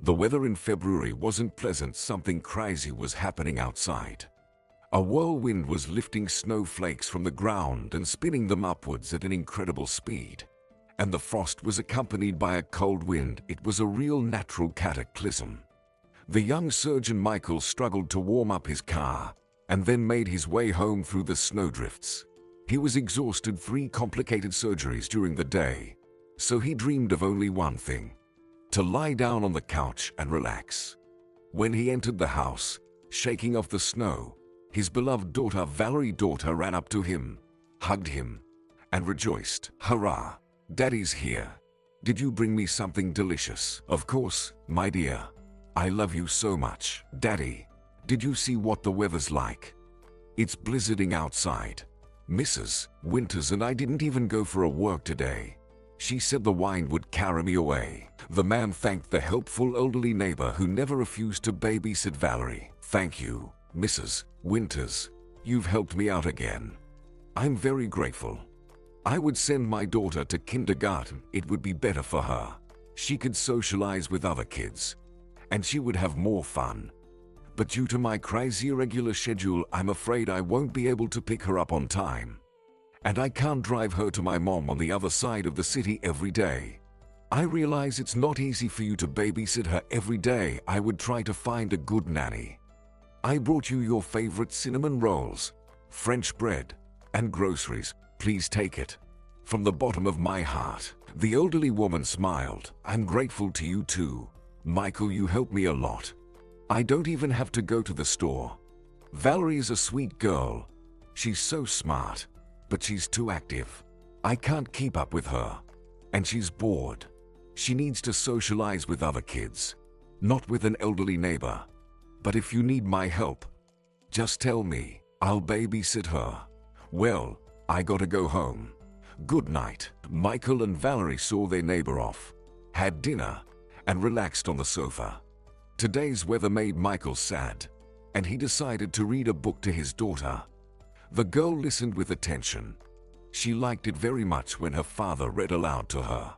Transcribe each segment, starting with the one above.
The weather in February wasn't pleasant. Something crazy was happening outside. A whirlwind was lifting snowflakes from the ground and spinning them upwards at an incredible speed. And the frost was accompanied by a cold wind. It was a real natural cataclysm. The young surgeon Michael struggled to warm up his car and then made his way home through the snowdrifts. He was exhausted, 3 complicated surgeries during the day, so he dreamed of only one thing: to lie down on the couch and relax. When he entered the house, shaking off the snow, his beloved daughter Valerie ran up to him, hugged him, and rejoiced. "Hurrah! Daddy's here. Did you bring me something delicious?" "Of course, my dear. I love you so much." "Daddy, did you see what the weather's like? It's blizzarding outside. Mrs. Winters and I didn't even go for a walk today. She said the wine would carry me away." The man thanked the helpful elderly neighbor who never refused to babysit Valerie. "Thank you, Mrs. Winters. You've helped me out again. I'm very grateful. I would send my daughter to kindergarten. It would be better for her. She could socialize with other kids, and she would have more fun. But due to my crazy irregular schedule, I'm afraid I won't be able to pick her up on time. And I can't drive her to my mom on the other side of the city every day. I realize it's not easy for you to babysit her every day. I would try to find a good nanny. I brought you your favorite cinnamon rolls, French bread, and groceries. Please take it. From the bottom of my heart." The elderly woman smiled. "I'm grateful to you too, Michael. You helped me a lot. I don't even have to go to the store. Valerie is a sweet girl. She's so smart, but she's too active. I can't keep up with her. And she's bored. She needs to socialize with other kids, not with an elderly neighbor. But if you need my help, just tell me. I'll babysit her. Well, I gotta go home. Good night." Michael and Valerie saw their neighbor off, had dinner, and relaxed on the sofa. Today's weather made Michael sad, and he decided to read a book to his daughter. The girl listened with attention. She liked it very much when her father read aloud to her.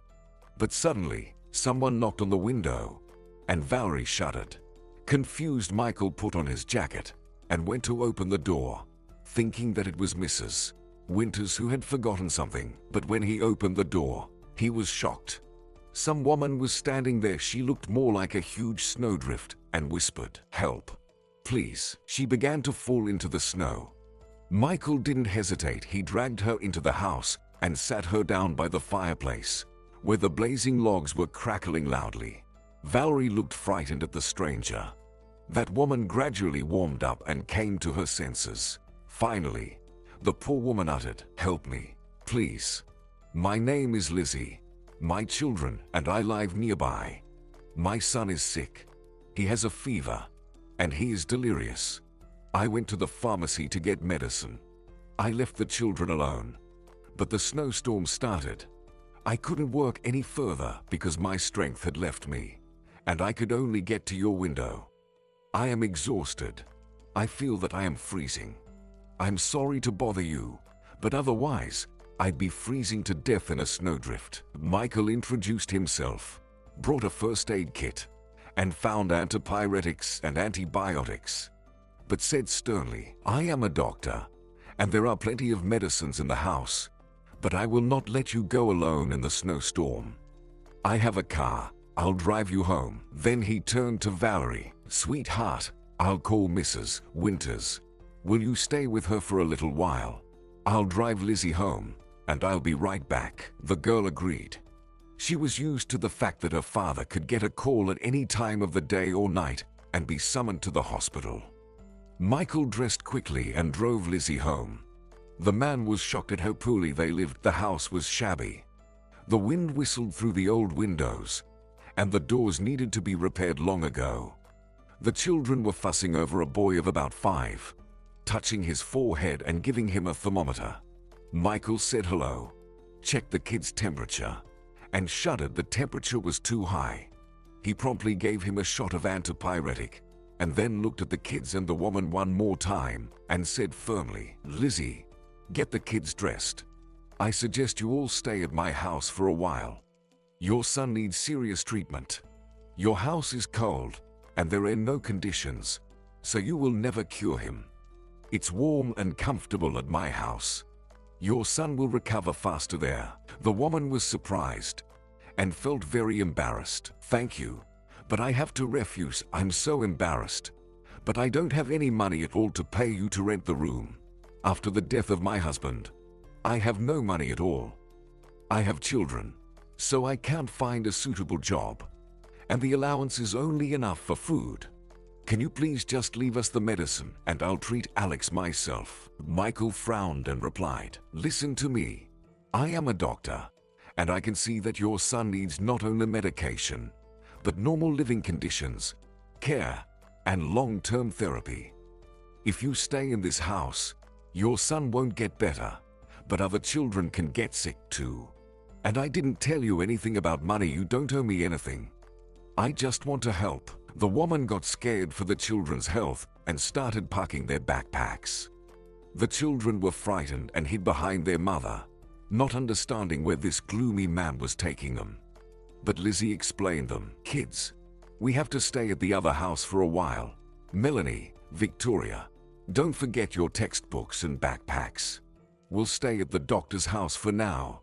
But suddenly, someone knocked on the window, and Valerie shuddered. Confused, Michael put on his jacket and went to open the door, thinking that it was Mrs. Winters who had forgotten something. But when he opened the door, he was shocked. Some woman was standing there. She looked more like a huge snowdrift and whispered, "Help, please." She began to fall into the snow. Michael didn't hesitate. He dragged her into the house and sat her down by the fireplace, where the blazing logs were crackling loudly. Valerie looked frightened at the stranger. That woman gradually warmed up and came to her senses. Finally, the poor woman uttered, "Help me, please. My name is Lizzie. My children and I live nearby. My son is sick. He has a fever, and he is delirious. I went to the pharmacy to get medicine. I left the children alone, but the snowstorm started. I couldn't work any further because my strength had left me, and I could only get to your window. I am exhausted. I feel that I am freezing. I'm sorry to bother you, but otherwise, I'd be freezing to death in a snowdrift." Michael introduced himself, brought a first aid kit, and found antipyretics and antibiotics, but said sternly, "I am a doctor, and there are plenty of medicines in the house, but I will not let you go alone in the snowstorm. I have a car. I'll drive you home." Then he turned to Valerie. "Sweetheart, I'll call Mrs. Winters. Will you stay with her for a little while? I'll drive Lizzie home, and I'll be right back." The girl agreed. She was used to the fact that her father could get a call at any time of the day or night and be summoned to the hospital. Michael dressed quickly and drove Lizzie home. The man was shocked at how poorly they lived. The house was shabby. The wind whistled through the old windows, and the doors needed to be repaired long ago. The children were fussing over a boy of about 5, touching his forehead and giving him a thermometer. Michael said hello, checked the kid's temperature, and shuddered. The temperature was too high. He promptly gave him a shot of antipyretic, and then looked at the kids and the woman one more time and said firmly, "Lizzie, get the kids dressed. I suggest you all stay at my house for a while. Your son needs serious treatment." Your house is cold, and there are no conditions, so you will never cure him. It's warm and comfortable at my house. Your son will recover faster there." The woman was surprised and felt very embarrassed. "Thank you, but I have to refuse. I'm so embarrassed. But I don't have any money at all to pay you to rent the room. After the death of my husband, I have no money at all. I have children, so I can't find a suitable job, and the allowance is only enough for food. Can you please just leave us the medicine and I'll treat Alex myself?" Michael frowned and replied, "Listen to me. I am a doctor, and I can see that your son needs not only medication, but normal living conditions, care, and long-term therapy. If you stay in this house, your son won't get better, but other children can get sick too. And I didn't tell you anything about money. You don't owe me anything. I just want to help." The woman got scared for the children's health and started packing their backpacks. The children were frightened and hid behind their mother, not understanding where this gloomy man was taking them. But Lizzie explained them. "Kids, we have to stay at the other house for a while. Melanie, Victoria, don't forget your textbooks and backpacks. We'll stay at the doctor's house for now,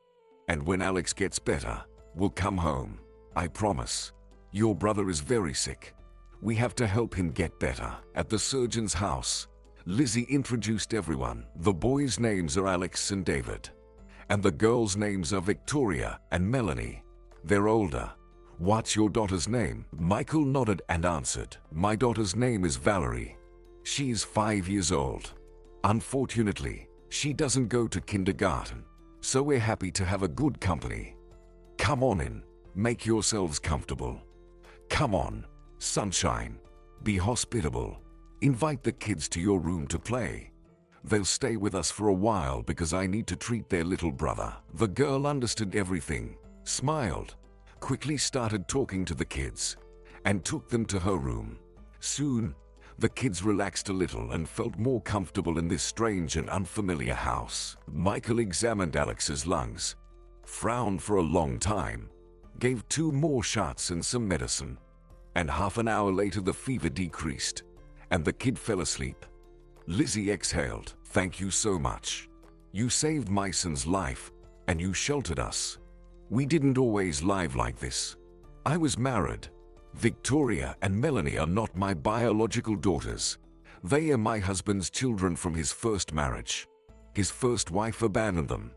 and when Alex gets better, we'll come home. I promise. Your brother is very sick. We have to help him get better." At the surgeon's house, Lizzie introduced everyone. The boys' names are Alex and David, and the girls' names are Victoria and Melanie. They're older. "What's your daughter's name?" Michael nodded and answered, "My daughter's name is Valerie. She's 5 years old. Unfortunately, she doesn't go to kindergarten, so we're happy to have a good company. Come on in, make yourselves comfortable. Come on, sunshine, be hospitable. Invite the kids to your room to play. They'll stay with us for a while because I need to treat their little brother." The girl understood everything, smiled, quickly started talking to the kids, and took them to her room. Soon, the kids relaxed a little and felt more comfortable in this strange and unfamiliar house. Michael examined Alex's lungs, frowned for a long time, gave 2 more shots and some medicine, and half an hour later the fever decreased, and the kid fell asleep. Lizzie exhaled. "Thank you so much. You saved my son's life, and you sheltered us. We didn't always live like this. I was married. Victoria and Melanie are not my biological daughters. They are my husband's children from his first marriage. His first wife abandoned them,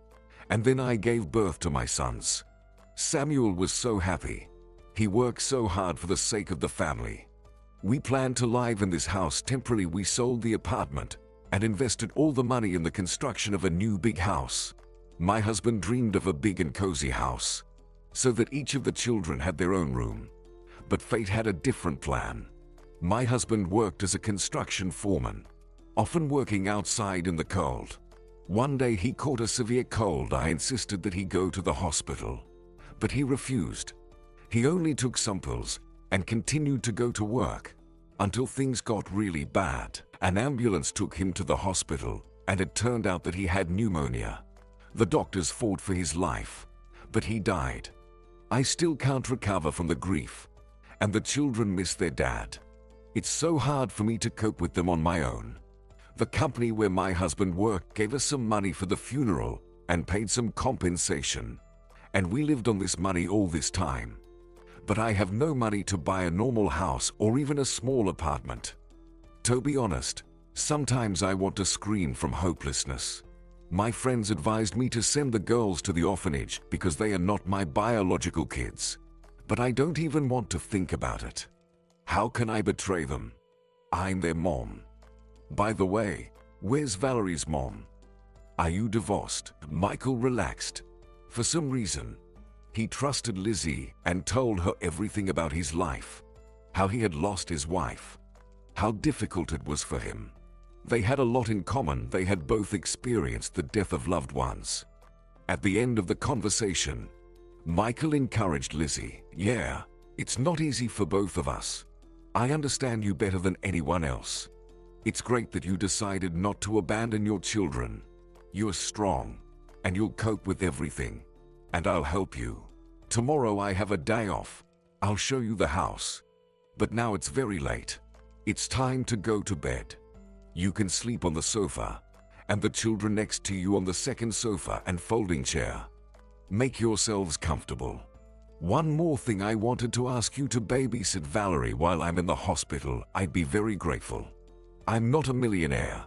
and then I gave birth to my sons. Samuel was so happy. He worked so hard for the sake of the family. We planned to live in this house temporarily. We sold the apartment and invested all the money in the construction of a new big house. My husband dreamed of a big and cozy house, so that each of the children had their own room. But fate had a different plan. My husband worked as a construction foreman, often working outside in the cold. One day he caught a severe cold. I insisted that he go to the hospital, but he refused. He only took some pills and continued to go to work until things got really bad. An ambulance took him to the hospital, and it turned out that he had pneumonia. The doctors fought for his life, but he died. I still can't recover from the grief, and the children miss their dad. It's so hard for me to cope with them on my own. The company where my husband worked gave us some money for the funeral and paid some compensation, and we lived on this money all this time. But I have no money to buy a normal house or even a small apartment. To be honest, sometimes I want to scream from hopelessness. My friends advised me to send the girls to the orphanage because they are not my biological kids. But I don't even want to think about it. How can I betray them? I'm their mom. By the way, where's Valerie's mom? Are you divorced? Michael relaxed. For some reason, he trusted Lizzie and told her everything about his life, how he had lost his wife, how difficult it was for him. They had a lot in common. They had both experienced the death of loved ones. At the end of the conversation, Michael encouraged Lizzie. "Yeah, it's not easy for both of us. I understand you better than anyone else. It's great that you decided not to abandon your children. You're strong, and you'll cope with everything, and I'll help you. Tomorrow I have a day off, I'll show you the house. But now it's very late. It's time to go to bed. You can sleep on the sofa, and the children next to you on the second sofa and folding chair. Make yourselves comfortable. One more thing, I wanted to ask you to babysit Valerie while I'm in the hospital. I'd be very grateful. I'm not a millionaire,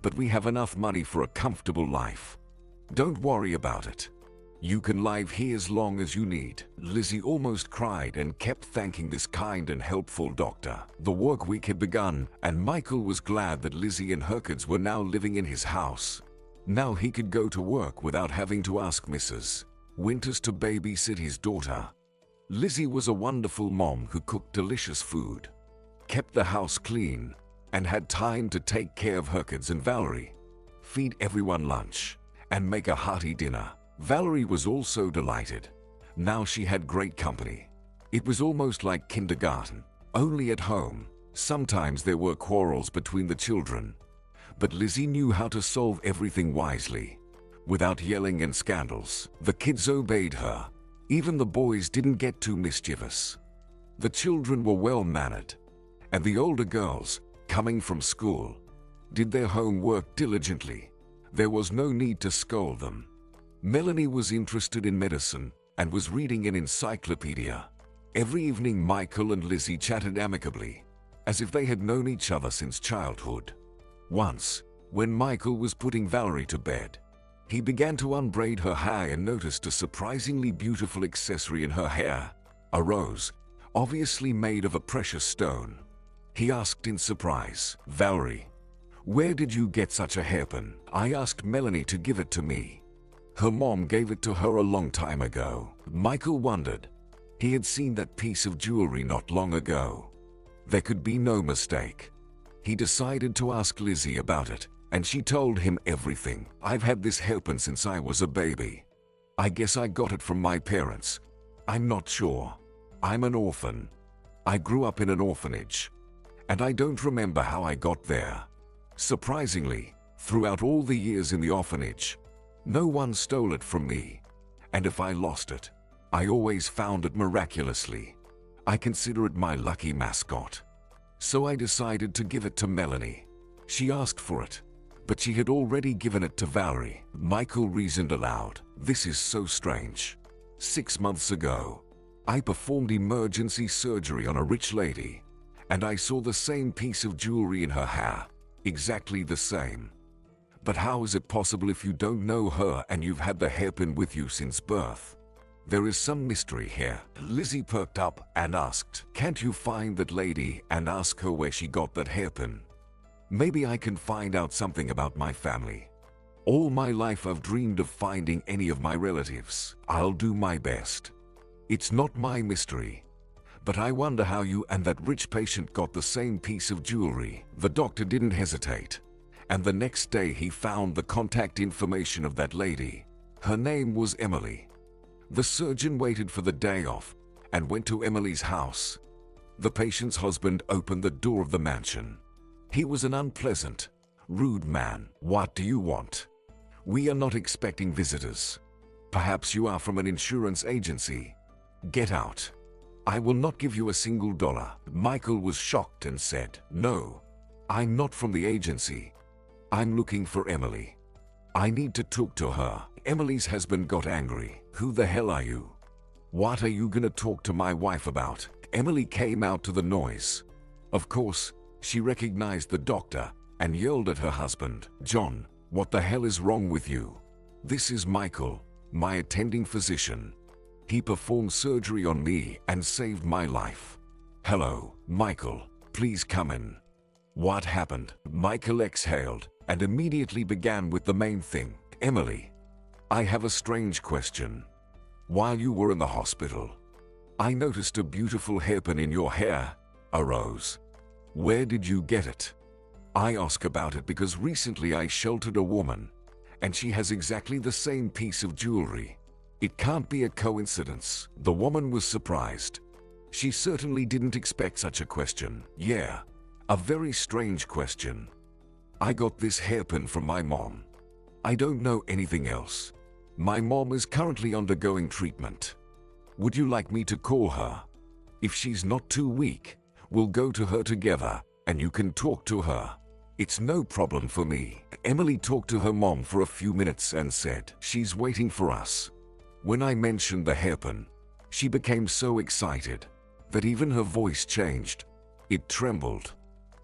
but we have enough money for a comfortable life. Don't worry about it. You can live here as long as you need. Lizzie almost cried and kept thanking this kind and helpful doctor. The work week had begun, and Michael was glad that Lizzie and her kids were now living in his house. Now he could go to work without having to ask Mrs. Winters to babysit his daughter. Lizzie was a wonderful mom who cooked delicious food, kept the house clean, and had time to take care of her kids and Valerie, feed everyone lunch, and make a hearty dinner. Valerie was also delighted. Now she had great company. It was almost like kindergarten, only at home. Sometimes there were quarrels between the children, but Lizzie knew how to solve everything wisely, without yelling and scandals. The kids obeyed her. Even the boys didn't get too mischievous. The children were well-mannered, and the older girls, coming from school, did their homework diligently. There was no need to scold them. Melanie was interested in medicine and was reading an encyclopedia. Every evening Michael and Lizzie chatted amicably, as if they had known each other since childhood. Once, when Michael was putting Valerie to bed, he began to unbraid her hair and noticed a surprisingly beautiful accessory in her hair, a rose, obviously made of a precious stone. He asked in surprise, "Valerie, where did you get such a hairpin?" "I asked Melanie to give it to me. Her mom gave it to her a long time ago." Michael wondered. He had seen that piece of jewelry not long ago. There could be no mistake. He decided to ask Lizzie about it, and she told him everything. "I've had this hairpin since I was a baby. I guess I got it from my parents. I'm not sure. I'm an orphan. I grew up in an orphanage, and I don't remember how I got there. Surprisingly, throughout all the years in the orphanage, no one stole it from me, and if I lost it, I always found it miraculously. I consider it my lucky mascot. So I decided to give it to Melanie. She asked for it, but she had already given it to Valerie." Michael reasoned aloud. "This is so strange. 6 months ago, I performed emergency surgery on a rich lady, and I saw the same piece of jewelry in her hair, exactly the same. But how is it possible if you don't know her and you've had the hairpin with you since birth? There is some mystery here." Lizzie perked up and asked, "Can't you find that lady and ask her where she got that hairpin? Maybe I can find out something about my family. All my life I've dreamed of finding any of my relatives. I'll do my best. It's not my mystery. But I wonder how you and that rich patient got the same piece of jewelry." The doctor didn't hesitate, and the next day he found the contact information of that lady. Her name was Emily. The surgeon waited for the day off and went to Emily's house. The patient's husband opened the door of the mansion. He was an unpleasant, rude man. "What do you want? We are not expecting visitors. Perhaps you are from an insurance agency. Get out. I will not give you a single dollar." Michael was shocked and said, "No, I'm not from the agency. I'm looking for Emily. I need to talk to her." Emily's husband got angry. "Who the hell are you? What are you gonna talk to my wife about?" Emily came out to the noise. Of course, she recognized the doctor and yelled at her husband, "John, what the hell is wrong with you? This is Michael, my attending physician. He performed surgery on me and saved my life. Hello, Michael, please come in." "What happened?" Michael exhaled and immediately began with the main thing. "Emily, I have a strange question. While you were in the hospital, I noticed a beautiful hairpin in your hair, a rose. Where did you get it? I ask about it because recently I sheltered a woman, and she has exactly the same piece of jewelry. It can't be a coincidence." The woman was surprised. She certainly didn't expect such a question. "Yeah, a very strange question. I got this hairpin from my mom. I don't know anything else. My mom is currently undergoing treatment. Would you like me to call her?" If she's not too weak, we'll go to her together and you can talk to her. It's no problem for me. Emily talked to her mom for a few minutes and said she's waiting for us. When I mentioned the hairpin, she became so excited that even her voice changed. It trembled.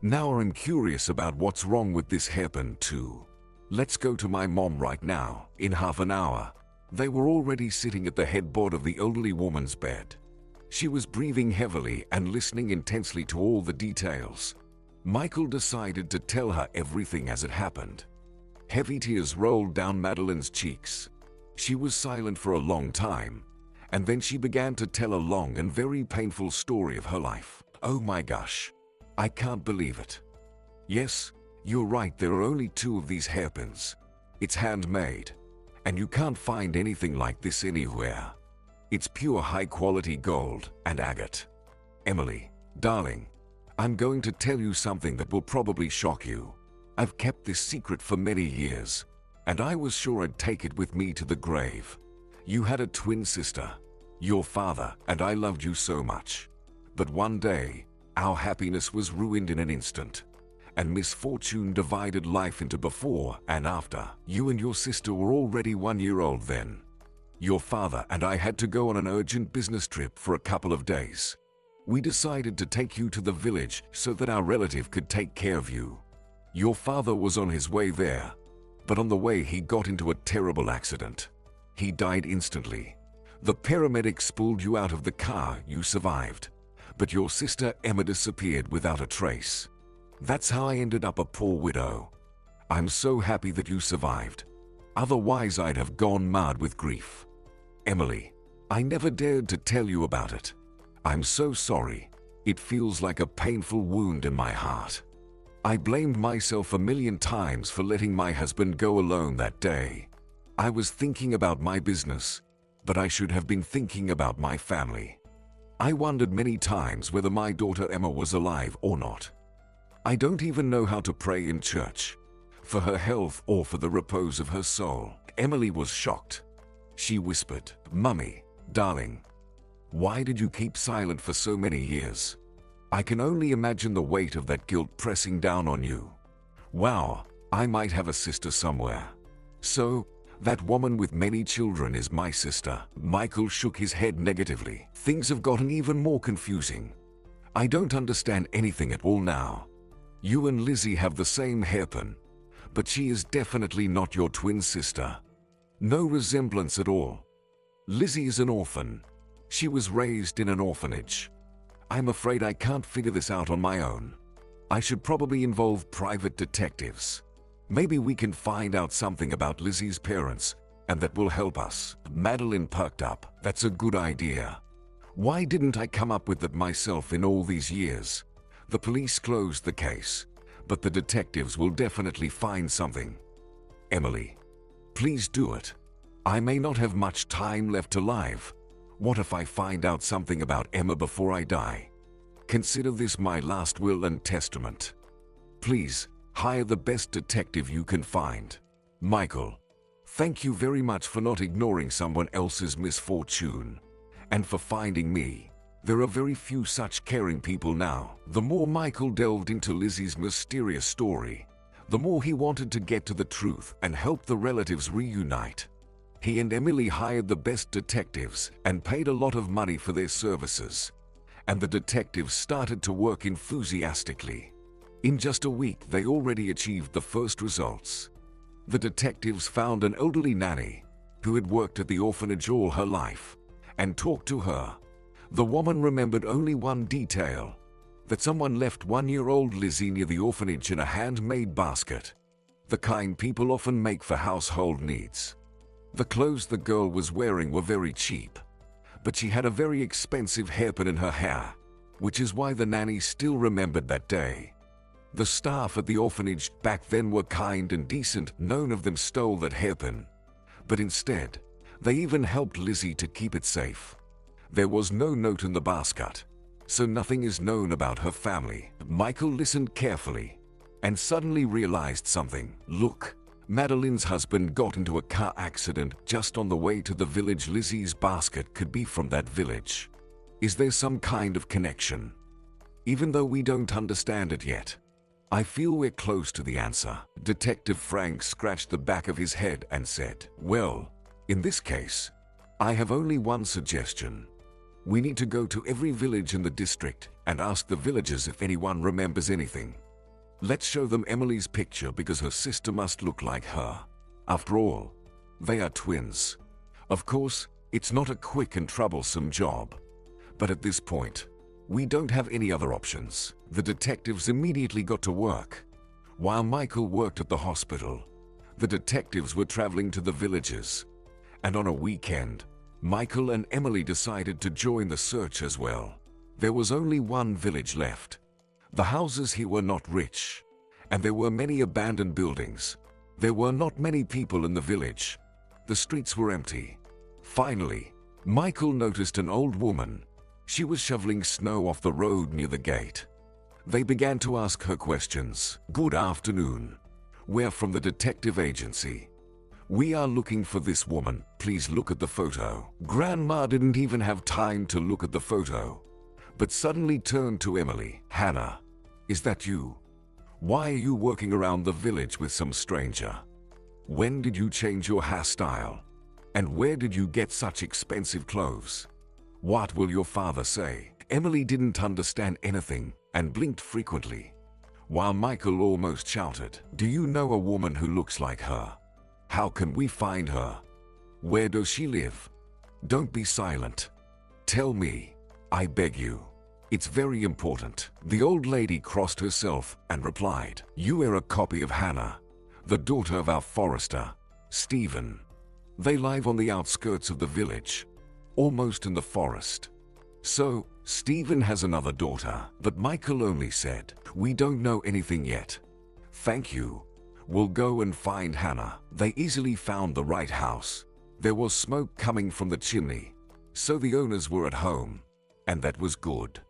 Now I'm curious about what's wrong with this hairpin too. Let's go to my mom right now. In half an hour, they were already sitting at the headboard of the elderly woman's bed. She was breathing heavily and listening intensely to all the details. Michael decided to tell her everything as it happened. Heavy tears rolled down Madeline's cheeks. She was silent for a long time, and then she began to tell a long and very painful story of her life. Oh my gosh, I can't believe it. Yes, you're right, there are only 2 of these hairpins. It's handmade, and you can't find anything like this anywhere. It's pure high-quality gold and agate. Emily, darling, I'm going to tell you something that will probably shock you. I've kept this secret for many years, and I was sure I'd take it with me to the grave. You had a twin sister, your father, and I loved you so much. But one day, our happiness was ruined in an instant, and misfortune divided life into before and after. You and your sister were already 1 year old then. Your father and I had to go on an urgent business trip for a couple of days. We decided to take you to the village so that our relative could take care of you. Your father was on his way there, but on the way he got into a terrible accident. He died instantly. The paramedics pulled you out of the car, you survived, but your sister Emma disappeared without a trace. That's how I ended up a poor widow. I'm so happy that you survived. Otherwise I'd have gone mad with grief. Emily, I never dared to tell you about it. I'm so sorry. It feels like a painful wound in my heart. I blamed myself a million times for letting my husband go alone that day. I was thinking about my business, but I should have been thinking about my family. I wondered many times whether my daughter Emma was alive or not. I don't even know how to pray in church, for her health or for the repose of her soul. Emily was shocked. She whispered, "Mummy, darling, why did you keep silent for so many years? I can only imagine the weight of that guilt pressing down on you. Wow, I might have a sister somewhere. So, that woman with many children is my sister." Michael shook his head negatively. Things have gotten even more confusing. I don't understand anything at all now. You and Lizzie have the same hairpin, but she is definitely not your twin sister. No resemblance at all. Lizzie is an orphan. She was raised in an orphanage. I'm afraid I can't figure this out on my own. I should probably involve private detectives. Maybe we can find out something about Lizzie's parents, and that will help us. Madeline perked up. That's a good idea. Why didn't I come up with that myself in all these years? The police closed the case, but the detectives will definitely find something. Emily, please do it. I may not have much time left alive. What if I find out something about Emma before I die? Consider this my last will and testament. Please, hire the best detective you can find. Michael, thank you very much for not ignoring someone else's misfortune, and for finding me. There are very few such caring people now. The more Michael delved into Lizzie's mysterious story, the more he wanted to get to the truth and help the relatives reunite. He and Emily hired the best detectives and paid a lot of money for their services, and the detectives started to work enthusiastically. In just a week, they already achieved the first results. The detectives found an elderly nanny who had worked at the orphanage all her life and talked to her. The woman remembered only one detail, that someone left 1-year-old Lizzie near the orphanage in a handmade basket, the kind people often make for household needs. The clothes the girl was wearing were very cheap, but she had a very expensive hairpin in her hair, which is why the nanny still remembered that day. The staff at the orphanage back then were kind and decent. None of them stole that hairpin, but instead, they even helped Lizzie to keep it safe. There was no note in the basket, so nothing is known about her family. Michael listened carefully and suddenly realized something. Look, Madeline's husband got into a car accident just on the way to the village. Lizzie's basket could be from that village. Is there some kind of connection? Even though we don't understand it yet, I feel we're close to the answer. Detective Frank scratched the back of his head and said, "Well, in this case, I have only one suggestion. We need to go to every village in the district and ask the villagers if anyone remembers anything. Let's show them Emily's picture because her sister must look like her. After all, they are twins. Of course, it's not a quick and troublesome job. But at this point, we don't have any other options." The detectives immediately got to work. While Michael worked at the hospital, the detectives were traveling to the villages. And on a weekend, Michael and Emily decided to join the search as well. There was only one village left. The houses here were not rich, and there were many abandoned buildings. There were not many people in the village. The streets were empty. Finally, Michael noticed an old woman. She was shoveling snow off the road near the gate. They began to ask her questions. "Good afternoon. We're from the detective agency. We are looking for this woman. Please look at the photo." Grandma didn't even have time to look at the photo, but suddenly turned to Emily. "Hannah, is that you? Why are you working around the village with some stranger? When did you change your hairstyle? And where did you get such expensive clothes? What will your father say?" Emily didn't understand anything and blinked frequently, while Michael almost shouted, "Do you know a woman who looks like her? How can we find her? Where does she live? Don't be silent. Tell me, I beg you. It's very important." The old lady crossed herself and replied, "You are a copy of Hannah, the daughter of our forester, Stephen. They live on the outskirts of the village, almost in the forest. So, Stephen has another daughter." But Michael only said, "We don't know anything yet. Thank you. We'll go and find Hannah." They easily found the right house. There was smoke coming from the chimney, so the owners were at home, and that was good.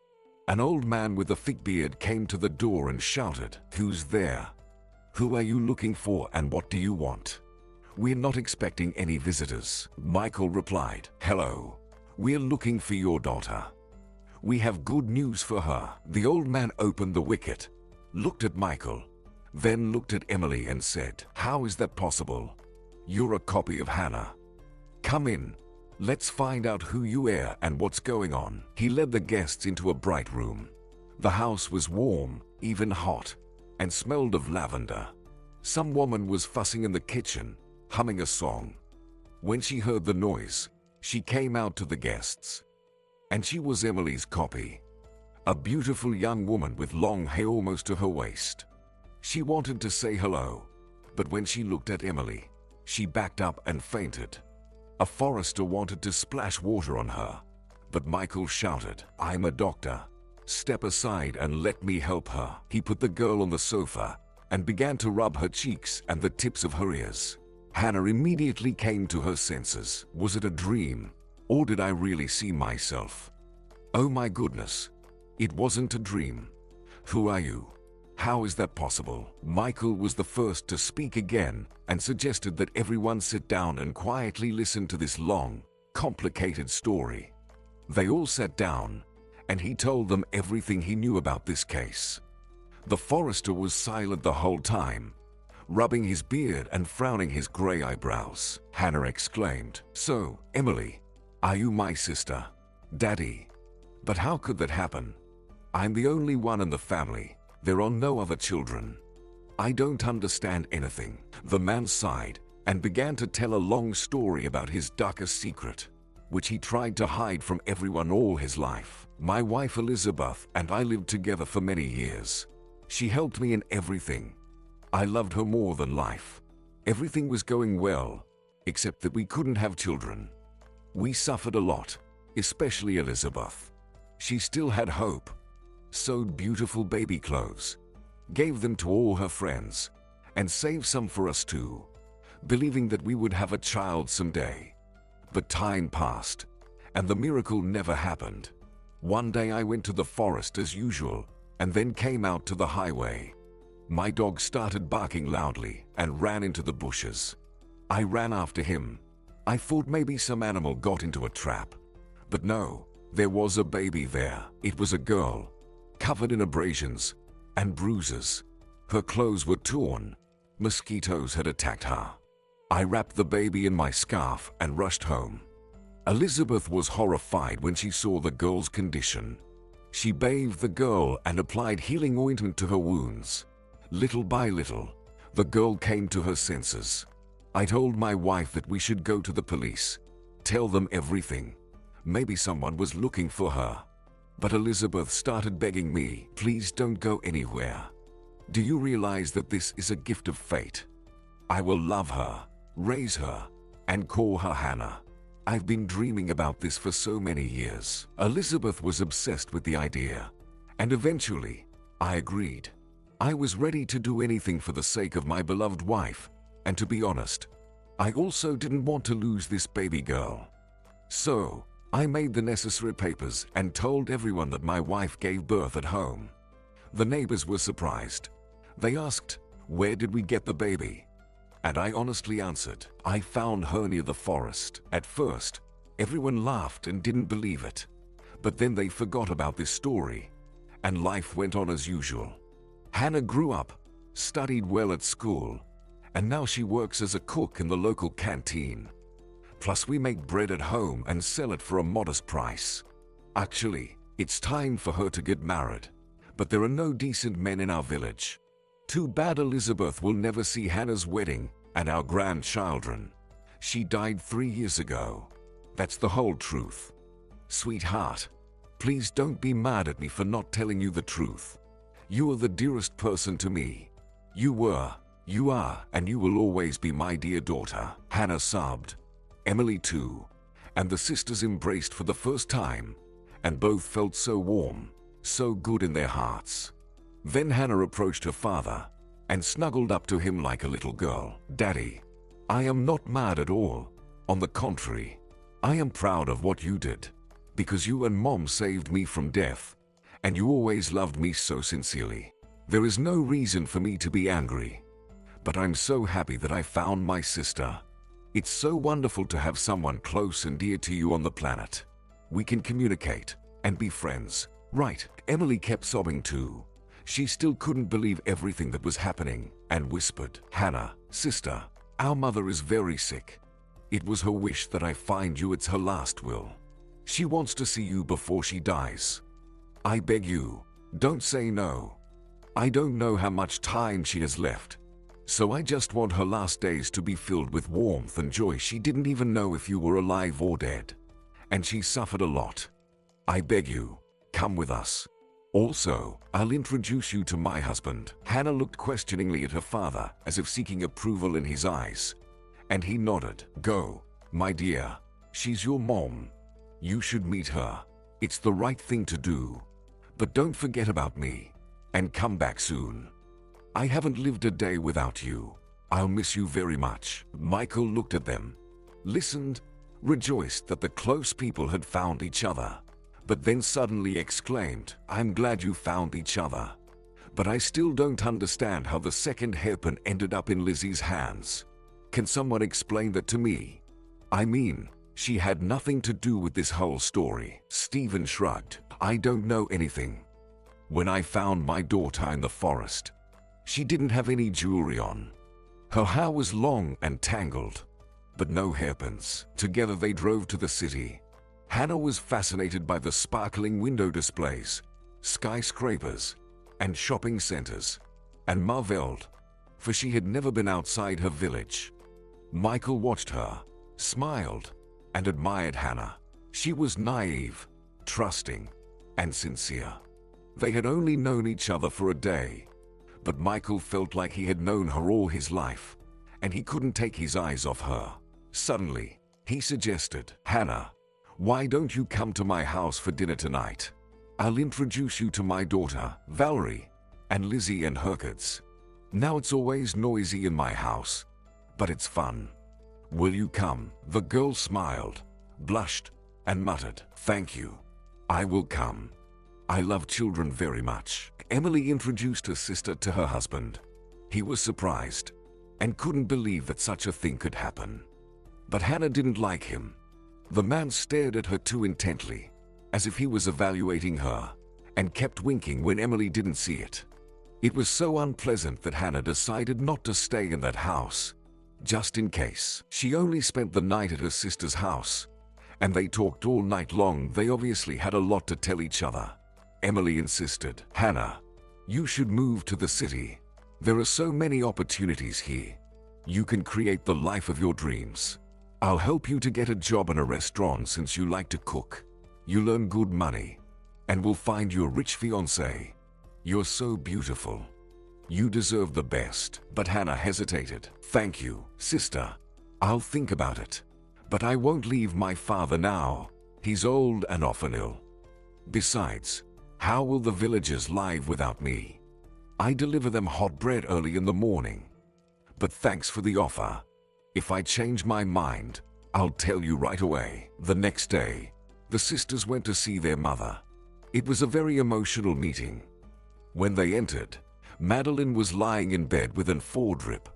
An old man with a thick beard came to the door and shouted, "Who's there? Who are you looking for and what do you want?" "We're not expecting any visitors," Michael replied. "Hello. We're looking for your daughter. We have good news for her." The old man opened the wicket, looked at Michael, then looked at Emily and said, "How is that possible? You're a copy of Hannah. Come in. Let's find out who you are and what's going on." He led the guests into a bright room. The house was warm, even hot, and smelled of lavender. Some woman was fussing in the kitchen, humming a song. When she heard the noise, she came out to the guests. And she was Emily's copy. A beautiful young woman with long hair almost to her waist. She wanted to say hello, but when she looked at Emily, she backed up and fainted. A forester wanted to splash water on her, but Michael shouted, "I'm a doctor. Step aside and let me help her." He put the girl on the sofa and began to rub her cheeks and the tips of her ears. Hannah immediately came to her senses. Was it a dream, or did I really see myself? Oh my goodness, it wasn't a dream. Who are you? How is that possible? Michael was the first to speak again and suggested that everyone sit down and quietly listen to this long, complicated story. They all sat down, and he told them everything he knew about this case. The forester was silent the whole time, rubbing his beard and frowning his gray eyebrows. Hannah exclaimed, "So, Emily, are you my sister? Daddy? But how could that happen? I'm the only one in the family. There are no other children. I don't understand anything." The man sighed and began to tell a long story about his darkest secret, which he tried to hide from everyone all his life. "My wife Elizabeth and I lived together for many years. She helped me in everything. I loved her more than life. Everything was going well, except that we couldn't have children. We suffered a lot, especially Elizabeth. She still had hope. Sewed beautiful baby clothes, gave them to all her friends, and saved some for us too, believing that we would have a child someday. But time passed, and the miracle never happened. One day I went to the forest as usual, and then came out to the highway. My dog started barking loudly and ran into the bushes. I ran after him. I thought maybe some animal got into a trap. But no, There was a baby there. It was a girl, covered in abrasions and bruises. Her clothes were torn. Mosquitoes had attacked her. I wrapped the baby in my scarf and rushed home. Elizabeth was horrified when she saw the girl's condition. She bathed the girl and applied healing ointment to her wounds. Little by little, the girl came to her senses. I told my wife that we should go to the police, tell them everything. Maybe someone was looking for her. But Elizabeth started begging me, please don't go anywhere. Do you realize that this is a gift of fate? I will love her, raise her, and call her Hannah. I've been dreaming about this for so many years. Elizabeth was obsessed with the idea, and eventually, I agreed. I was ready to do anything for the sake of my beloved wife, and to be honest, I also didn't want to lose this baby girl. So, I made the necessary papers and told everyone that my wife gave birth at home. The neighbors were surprised. They asked, where did we get the baby? And I honestly answered, I found her near the forest. At first, everyone laughed and didn't believe it. But then they forgot about this story, and life went on as usual. Hannah grew up, studied well at school, and now she works as a cook in the local canteen. Plus we make bread at home and sell it for a modest price. Actually, it's time for her to get married, but there are no decent men in our village. Too bad Elizabeth will never see Hannah's wedding and our grandchildren. She died 3 years ago. That's the whole truth. Sweetheart, please don't be mad at me for not telling you the truth. You are the dearest person to me. You were, you are, and you will always be my dear daughter. Hannah sobbed. Emily too. And the sisters embraced for the first time, and both felt so warm, so good in their hearts. Then Hannah approached her father and snuggled up to him like a little girl. Daddy, I am not mad at all. On the contrary, I am proud of what you did, because you and Mom saved me from death, and you always loved me so sincerely. There is no reason for me to be angry, but I'm so happy that I found my sister. It's so wonderful to have someone close and dear to you on the planet. We can communicate and be friends, right? Emily kept sobbing too. She still couldn't believe everything that was happening and whispered, Hannah, sister, our mother is very sick. It was her wish that I find you. It's her last will. She wants to see you before she dies. I beg you, don't say no. I don't know how much time she has left, so I just want her last days to be filled with warmth and joy. She didn't even know if you were alive or dead, and she suffered a lot. I beg you, come with us. Also, I'll introduce you to my husband. Hannah looked questioningly at her father, as if seeking approval in his eyes, and he nodded. Go, my dear. She's your mom. You should meet her. It's the right thing to do. But don't forget about me, and come back soon. I haven't lived a day without you. I'll miss you very much. Michael looked at them, listened, rejoiced that the close people had found each other, but then suddenly exclaimed, I'm glad you found each other. But I still don't understand how the second hairpin ended up in Lizzie's hands. Can someone explain that to me? I mean, she had nothing to do with this whole story. Stephen shrugged. I don't know anything. When I found my daughter in the forest, she didn't have any jewelry on. Her hair was long and tangled, but no hairpins. Together they drove to the city. Hannah was fascinated by the sparkling window displays, skyscrapers, and shopping centers, and marveled, for she had never been outside her village. Michael watched her, smiled, and admired Hannah. She was naive, trusting, and sincere. They had only known each other for a day, but Michael felt like he had known her all his life, and he couldn't take his eyes off her. Suddenly, he suggested, Hannah, why don't you come to my house for dinner tonight? I'll introduce you to my daughter, Valerie, and Lizzie and her kids. Now it's always noisy in my house, but it's fun. Will you come? The girl smiled, blushed, and muttered, thank you. I will come. I love children very much. Emily introduced her sister to her husband. He was surprised and couldn't believe that such a thing could happen. But Hannah didn't like him. The man stared at her too intently, as if he was evaluating her, and kept winking when Emily didn't see it. It was so unpleasant that Hannah decided not to stay in that house, just in case. She only spent the night at her sister's house, and they talked all night long. They obviously had a lot to tell each other. Emily insisted, "Hannah, you should move to the city. There are so many opportunities here. You can create the life of your dreams. I'll help you to get a job in a restaurant since you like to cook. You'll earn good money, and we'll find you a rich fiancé. You're so beautiful. You deserve the best." But Hannah hesitated. "Thank you, sister. I'll think about it. But I won't leave my father now. He's old and often ill. Besides, how will the villagers live without me? I deliver them hot bread early in the morning. But thanks for the offer. If I change my mind, I'll tell you right away." The next day, the sisters went to see their mother. It was a very emotional meeting. When they entered, Madeline was lying in bed with an foredrip.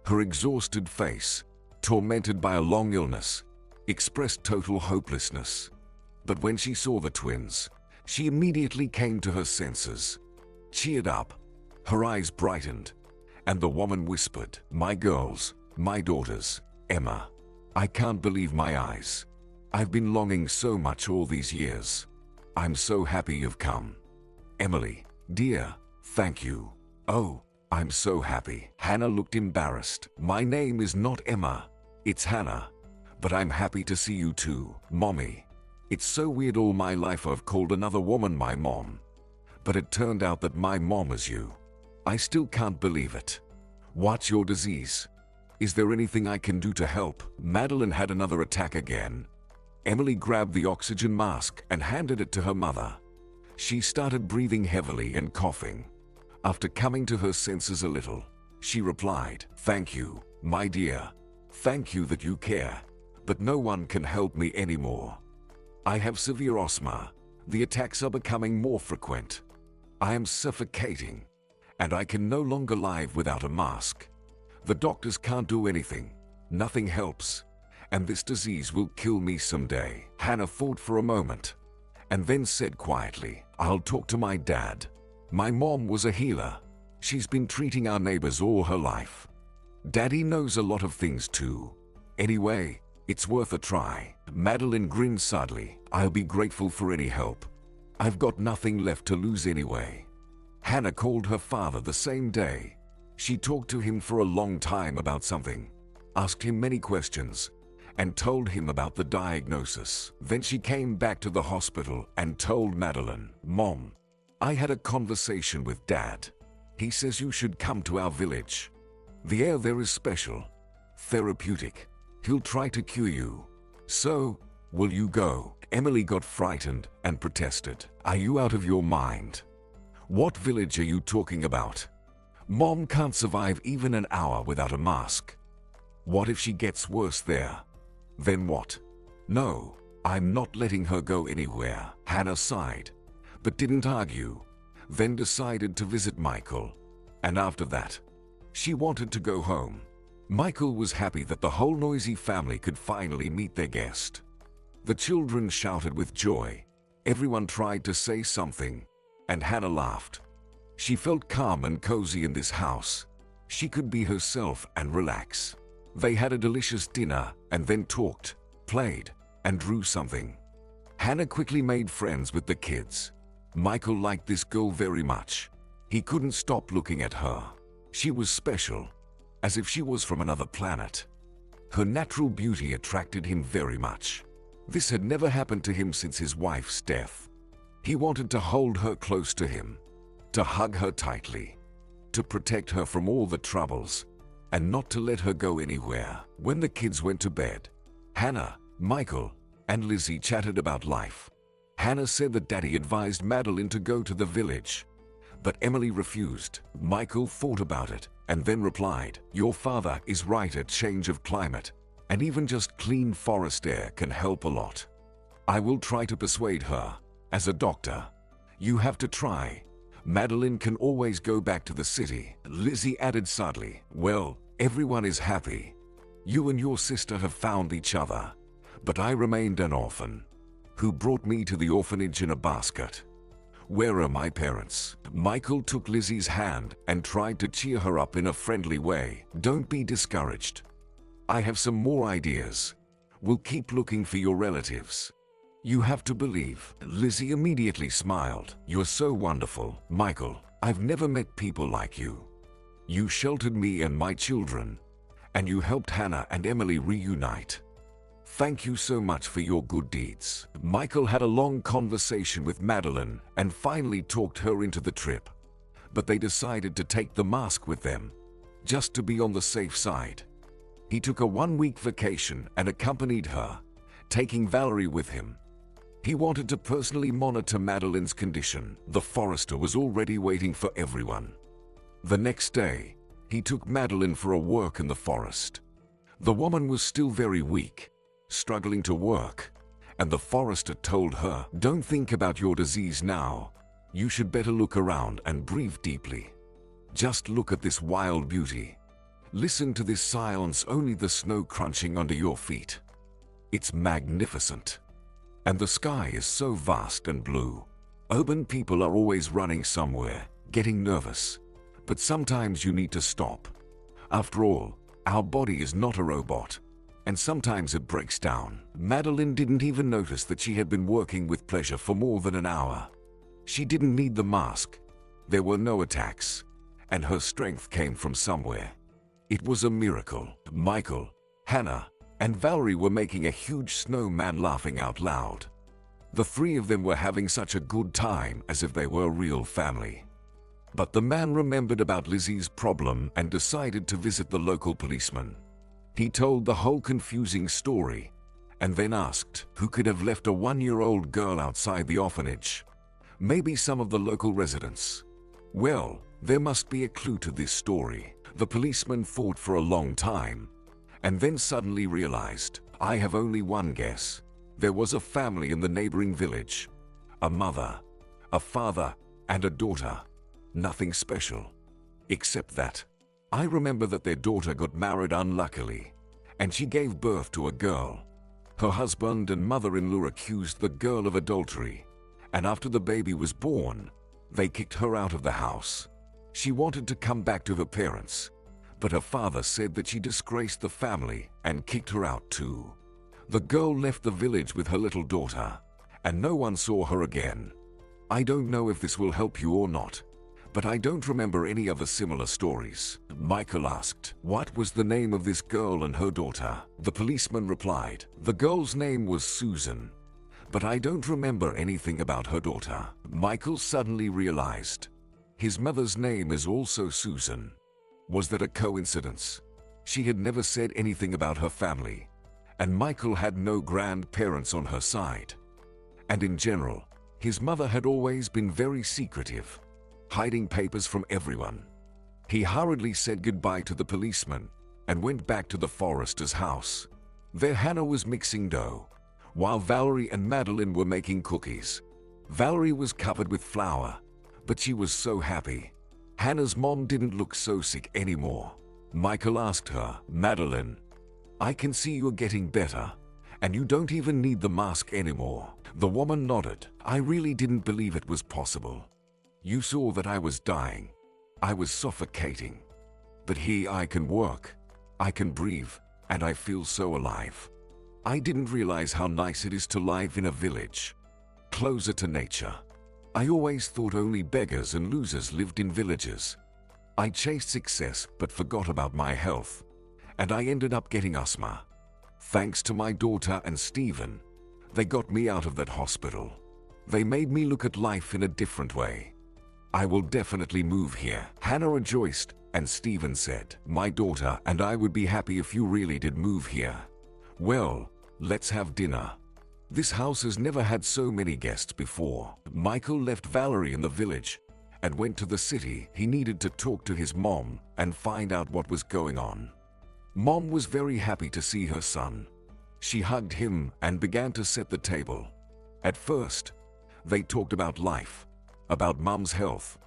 Her exhausted face, tormented by a long illness, expressed total hopelessness. But when she saw the twins, she immediately came to her senses. Cheered up, her eyes brightened, and the woman whispered, "My girls, my daughters, Emma, I can't believe my eyes. I've been longing so much all these years. I'm so happy you've come. Emily, dear, thank you. Oh, I'm so happy." Hannah looked embarrassed. "My name is not Emma, it's Hannah. But I'm happy to see you too, Mommy. It's so weird, all my life I've called another woman my mom. But it turned out that my mom is you. I still can't believe it. What's your disease? Is there anything I can do to help?" Madeline had another attack again. Emily grabbed the oxygen mask and handed it to her mother. She started breathing heavily and coughing. After coming to her senses a little, she replied, "Thank you, my dear. Thank you that you care. But no one can help me anymore. I have severe asthma. The attacks are becoming more frequent. I am suffocating, and I can no longer live without a mask. The doctors can't do anything. Nothing helps. And this disease will kill me someday." Hannah thought for a moment, and then said quietly, "I'll talk to my dad. My mom was a healer. She's been treating our neighbors all her life. Daddy knows a lot of things too. Anyway, it's worth a try." Madeline grinned sadly. "I'll be grateful for any help. I've got nothing left to lose anyway." Hannah called her father the same day. She talked to him for a long time about something, asked him many questions, and told him about the diagnosis. Then she came back to the hospital and told Madeline, "Mom, I had a conversation with Dad. He says you should come to our village. The air there is special, therapeutic. He'll try to cure you. So, will you go?" Emily got frightened and protested. "Are you out of your mind? What village are you talking about? Mom can't survive even an hour without a mask. What if she gets worse there? Then what? No, I'm not letting her go anywhere." Hannah sighed, but didn't argue, then decided to visit Michael. And after that, she wanted to go home. Michael was happy that the whole noisy family could finally meet their guest. The children shouted with joy. Everyone tried to say something, and Hannah laughed. She felt calm and cozy in this house. She could be herself and relax. They had a delicious dinner and then talked, played, and drew something. Hannah quickly made friends with the kids. Michael liked this girl very much. He couldn't stop looking at her. She was special, as if she was from another planet. Her natural beauty attracted him very much. This had never happened to him since his wife's death. He wanted to hold her close to him, to hug her tightly, to protect her from all the troubles, and not to let her go anywhere. When the kids went to bed, Hannah, Michael, and Lizzie chatted about life. Hannah said that Daddy advised Madeline to go to the village, but Emily refused. Michael thought about it and then replied, "Your father is right, a change of climate, and even just clean forest air can help a lot. I will try to persuade her. As a doctor, you have to try. Madeline can always go back to the city." Lizzie added sadly, "Well, everyone is happy. You and your sister have found each other, but I remained an orphan. who brought me to the orphanage in a basket. Where are my parents? Michael took Lizzie's hand and tried to cheer her up in a friendly way. Don't be discouraged. I have some more ideas. We'll keep looking for your relatives. You have to believe. Lizzie immediately smiled. You're so wonderful, Michael. I've never met people like you. You sheltered me and my children, and you helped Hannah and Emily reunite. Thank you so much for your good deeds. Michael had a long conversation with Madeline and finally talked her into the trip. But they decided to take the mask with them, just to be on the safe side. He took a 1-week vacation and accompanied her, taking Valerie with him. He wanted to personally monitor Madeline's condition. The forester was already waiting for everyone. The next day, he took Madeline for a walk in the forest. The woman was still very weak, struggling to work, and the forester told her, "Don't think about your disease now. You should better look around and breathe deeply. Just look at this wild beauty. Listen to this silence, only the snow crunching under your feet. It's magnificent. And the sky is so vast and blue. Urban people are always running somewhere, getting nervous. But sometimes you need to stop. After all, our body is not a robot, and sometimes it breaks down." Madeline didn't even notice that she had been working with pleasure for more than an hour. She didn't need the mask. There were no attacks, and her strength came from somewhere. It was a miracle. Michael, Hannah, and Valerie were making a huge snowman, laughing out loud. The three of them were having such a good time, as if they were a real family. But the man remembered about Lizzie's problem and decided to visit the local policeman. He told the whole confusing story and then asked who could have left a 1-year-old girl outside the orphanage. Maybe some of the local residents. Well, there must be a clue to this story. The policeman thought for a long time and then suddenly realized, I have only one guess. There was a family in the neighboring village. A mother, a father, and a daughter. Nothing special. Except that I remember that their daughter got married unluckily, and she gave birth to a girl. Her husband and mother-in-law accused the girl of adultery, and after the baby was born, they kicked her out of the house. She wanted to come back to her parents, but her father said that she disgraced the family and kicked her out too. The girl left the village with her little daughter, and no one saw her again. I don't know if this will help you or not, but I don't remember any other similar stories. Michael asked, what was the name of this girl and her daughter? The policeman replied, the girl's name was Susan, but I don't remember anything about her daughter. Michael suddenly realized, his mother's name is also Susan. Was that a coincidence? She had never said anything about her family, and Michael had no grandparents on her side. And in general, his mother had always been very secretive, hiding papers from everyone. He hurriedly said goodbye to the policeman and went back to the forester's house. There Hannah was mixing dough, while Valerie and Madeline were making cookies. Valerie was covered with flour, but she was so happy. Hannah's mom didn't look so sick anymore. Michael asked her, Madeline, I can see you're getting better, and you don't even need the mask anymore. The woman nodded. I really didn't believe it was possible. You saw that I was dying. I was suffocating. But here I can work, I can breathe, and I feel so alive. I didn't realize how nice it is to live in a village, closer to nature. I always thought only beggars and losers lived in villages. I chased success but forgot about my health, and I ended up getting asthma. Thanks to my daughter and Stephen, they got me out of that hospital. They made me look at life in a different way. I will definitely move here. Hannah rejoiced, and Stephen said, my daughter and I would be happy if you really did move here. Well, let's have dinner. This house has never had so many guests before. Michael left Valerie in the village and went to the city. He needed to talk to his mom and find out what was going on. Mom was very happy to see her son. She hugged him and began to set the table. At first, they talked about life, about Mom's health.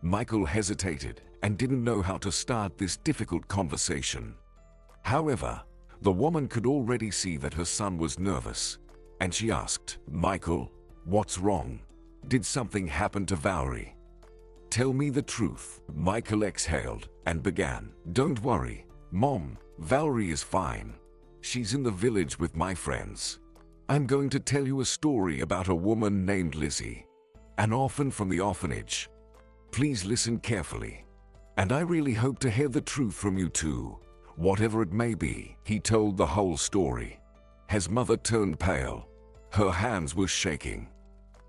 Michael hesitated and didn't know how to start this difficult conversation. However, the woman could already see that her son was nervous. and she asked, "Michael, what's wrong? Did something happen to Valerie? Tell me the truth." Michael exhaled and began, "Don't worry, Mom, Valerie is fine. She's in the village with my friends. I'm going to tell you a story about a woman named Lizzie, an orphan from the orphanage. Please listen carefully. And I really hope to hear the truth from you too, whatever it may be." He told the whole story. His mother turned pale. Her hands were shaking.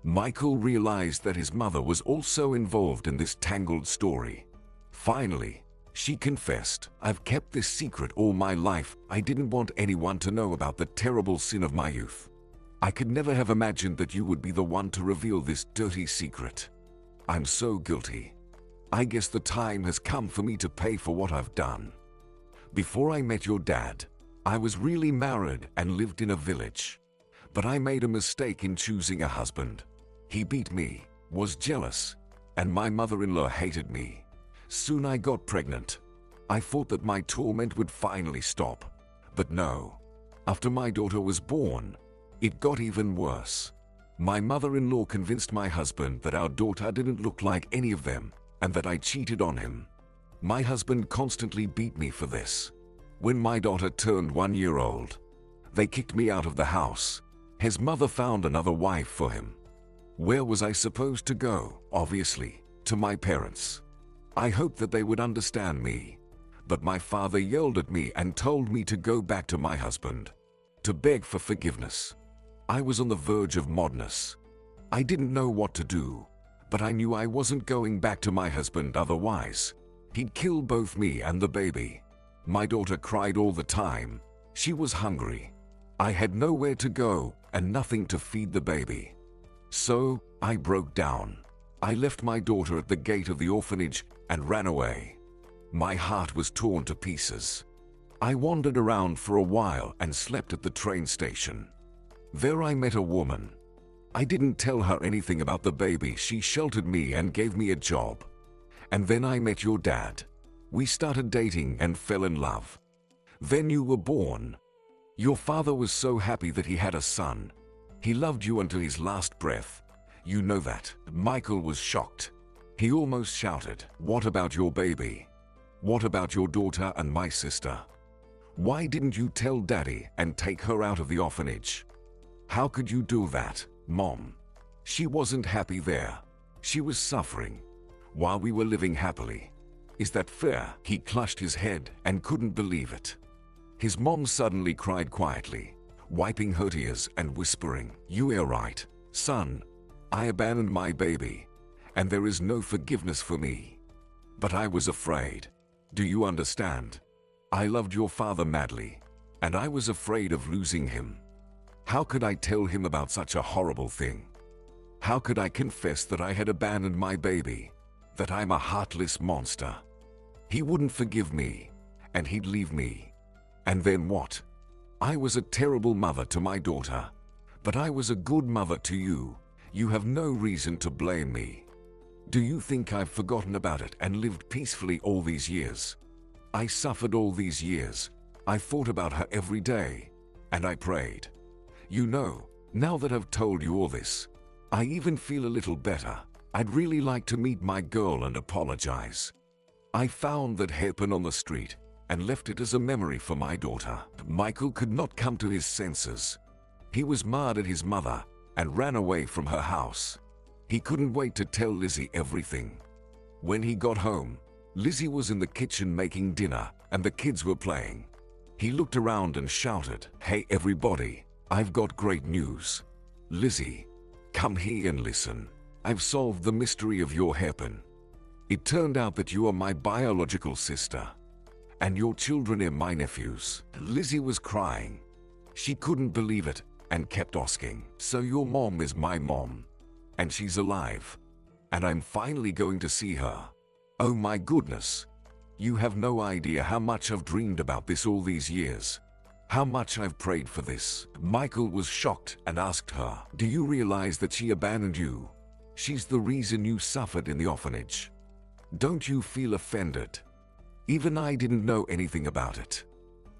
Michael realized that his mother was also involved in this tangled story. Finally, she confessed, "I've kept this secret all my life. I didn't want anyone to know about the terrible sin of my youth. I could never have imagined that you would be the one to reveal this dirty secret. I'm so guilty. I guess the time has come for me to pay for what I've done. Before I met your dad, I was really married and lived in a village. But I made a mistake in choosing a husband. He beat me, was jealous, and my mother-in-law hated me. Soon I got pregnant. I thought that my torment would finally stop. But no. After my daughter was born, it got even worse. My mother-in-law convinced my husband that our daughter didn't look like any of them, and that I cheated on him. My husband constantly beat me for this. When my daughter turned 1 year old, they kicked me out of the house. His mother found another wife for him. Where was I supposed to go? Obviously, to my parents. I hoped that they would understand me. But my father yelled at me and told me to go back to my husband, to beg for forgiveness. I was on the verge of madness. I didn't know what to do, but I knew I wasn't going back to my husband otherwise. He'd kill both me and the baby. My daughter cried all the time. She was hungry. I had nowhere to go and nothing to feed the baby. So, I broke down. I left my daughter at the gate of the orphanage and ran away. My heart was torn to pieces. I wandered around for a while and slept at the train station. There I met a woman. I didn't tell her anything about the baby. She sheltered me and gave me a job. And then I met your dad. We started dating and fell in love. Then you were born. Your father was so happy that he had a son. He loved you until his last breath. You know that." Michael was shocked. He almost shouted, "What about your baby? What about your daughter and my sister? Why didn't you tell Daddy and take her out of the orphanage? How could you do that, Mom? She wasn't happy there. She was suffering, while we were living happily. Is that fair?" He clutched his head and couldn't believe it. His mom suddenly cried quietly, wiping her tears and whispering, "You are right, son. I abandoned my baby, and there is no forgiveness for me. But I was afraid. Do you understand? I loved your father madly, and I was afraid of losing him. How could I tell him about such a horrible thing? How could I confess that I had abandoned my baby, that I'm a heartless monster? He wouldn't forgive me, and he'd leave me. And then what? I was a terrible mother to my daughter, but I was a good mother to you. You have no reason to blame me. Do you think I've forgotten about it and lived peacefully all these years? I suffered all these years. I thought about her every day, and I prayed. You know, now that I've told you all this, I even feel a little better. I'd really like to meet my girl and apologize. I found that hairpin on the street and left it as a memory for my daughter." Michael could not come to his senses. He was mad at his mother and ran away from her house. He couldn't wait to tell Lizzie everything. When he got home, Lizzie was in the kitchen making dinner and the kids were playing. He looked around and shouted, "Hey everybody, I've got great news. Lizzie, come here and listen. I've solved the mystery of your hairpin. It turned out that you are my biological sister, and your children are my nephews." Lizzie was crying. She couldn't believe it and kept asking, "So your mom is my mom, and she's alive, and I'm finally going to see her. Oh my goodness. You have no idea how much I've dreamed about this all these years. How much I've prayed for this." Michael was shocked and asked her, "Do you realize that she abandoned you? She's the reason you suffered in the orphanage. Don't you feel offended? Even I didn't know anything about it.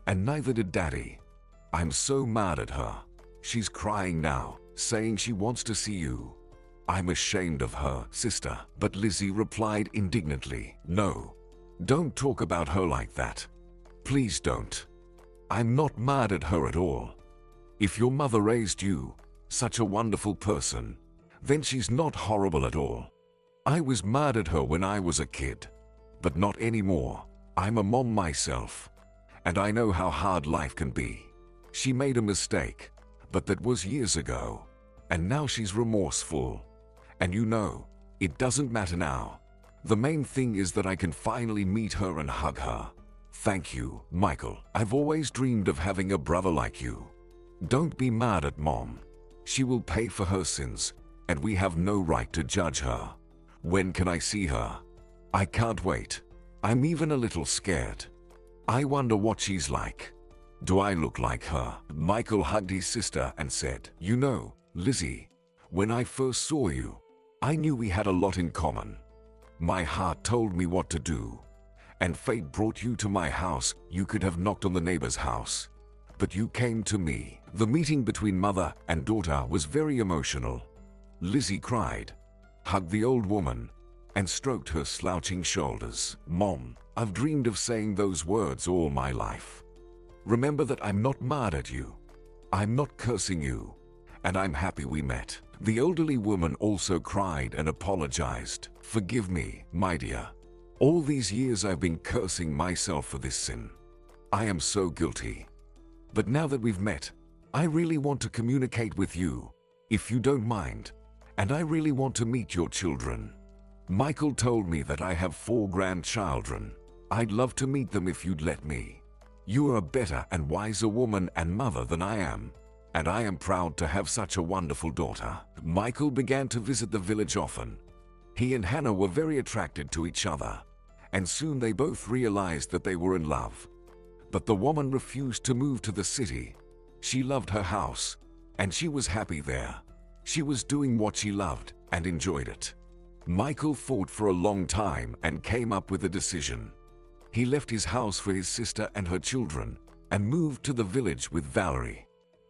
And neither did Daddy. I'm so mad at her. She's crying now, saying she wants to see you. I'm ashamed of her, sister. But Lizzie replied indignantly, no, don't talk about her like that. Please don't. I'm not mad at her at all. If your mother raised you, such a wonderful person, then she's not horrible at all. I was mad at her when I was a kid, but not anymore. I'm a mom myself, and I know how hard life can be. She made a mistake, but that was years ago, and now she's remorseful. And you know, it doesn't matter now. The main thing is that I can finally meet her and hug her. Thank you, Michael. I've always dreamed of having a brother like you. Don't be mad at Mom. She will pay for her sins, and we have no right to judge her. When can I see her? I can't wait. I'm even a little scared. I wonder what she's like. Do I look like her? Michael hugged his sister and said, you know, Lizzie, when I first saw you, I knew we had a lot in common. My heart told me what to do, and fate brought you to my house. You could have knocked on the neighbor's house, but you came to me. The meeting between mother and daughter was very emotional. Lizzie cried, hugged the old woman, and stroked her slouching shoulders. Mom, I've dreamed of saying those words all my life. Remember that I'm not mad at you. I'm not cursing you, and I'm happy we met. The elderly woman also cried and apologized. Forgive me, my dear. All these years I've been cursing myself for this sin. I am so guilty. But now that we've met, I really want to communicate with you, if you don't mind, and I really want to meet your children. Michael told me that I have 4 grandchildren. I'd love to meet them if you'd let me. You are a better and wiser woman and mother than I am, and I am proud to have such a wonderful daughter. Michael began to visit the village often. He and Hannah were very attracted to each other, and soon they both realized that they were in love. But the woman refused to move to the city. She loved her house, and she was happy there. She was doing what she loved and enjoyed it. Michael thought for a long time and came up with a decision. He left his house for his sister and her children and moved to the village with Valerie.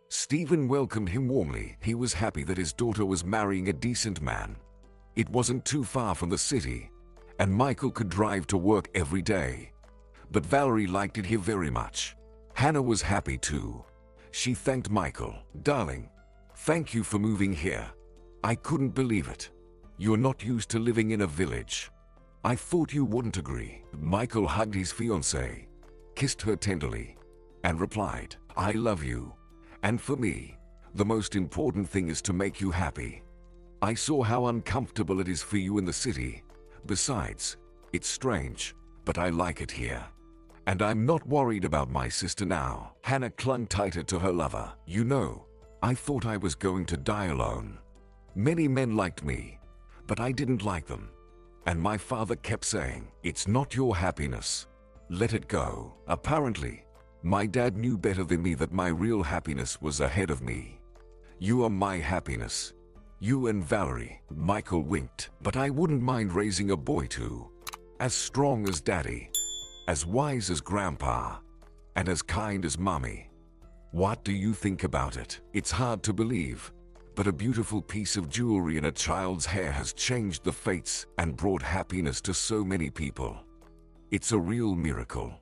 Stephen welcomed him warmly. He was happy that his daughter was marrying a decent man. It wasn't too far from the city, and Michael could drive to work every day. But Valerie liked it here very much. Hannah was happy too. She thanked Michael. Darling, thank you for moving here. I couldn't believe it. You're not used to living in a village. I thought you wouldn't agree. Michael hugged his fiancée, kissed her tenderly, and replied, I love you. And for me, the most important thing is to make you happy. I saw how uncomfortable it is for you in the city. Besides, it's strange, but I like it here. And I'm not worried about my sister now. Hannah clung tighter to her lover. You know, I thought I was going to die alone. Many men liked me, but I didn't like them. And my father kept saying, it's not your happiness. Let it go. Apparently, my dad knew better than me that my real happiness was ahead of me. You are my happiness. You and Valerie. Michael winked. But I wouldn't mind raising a boy too. As strong as Daddy, as wise as Grandpa, and as kind as Mommy. What do you think about it? It's hard to believe, but a beautiful piece of jewelry in a child's hair has changed the fates and brought happiness to so many people. It's a real miracle.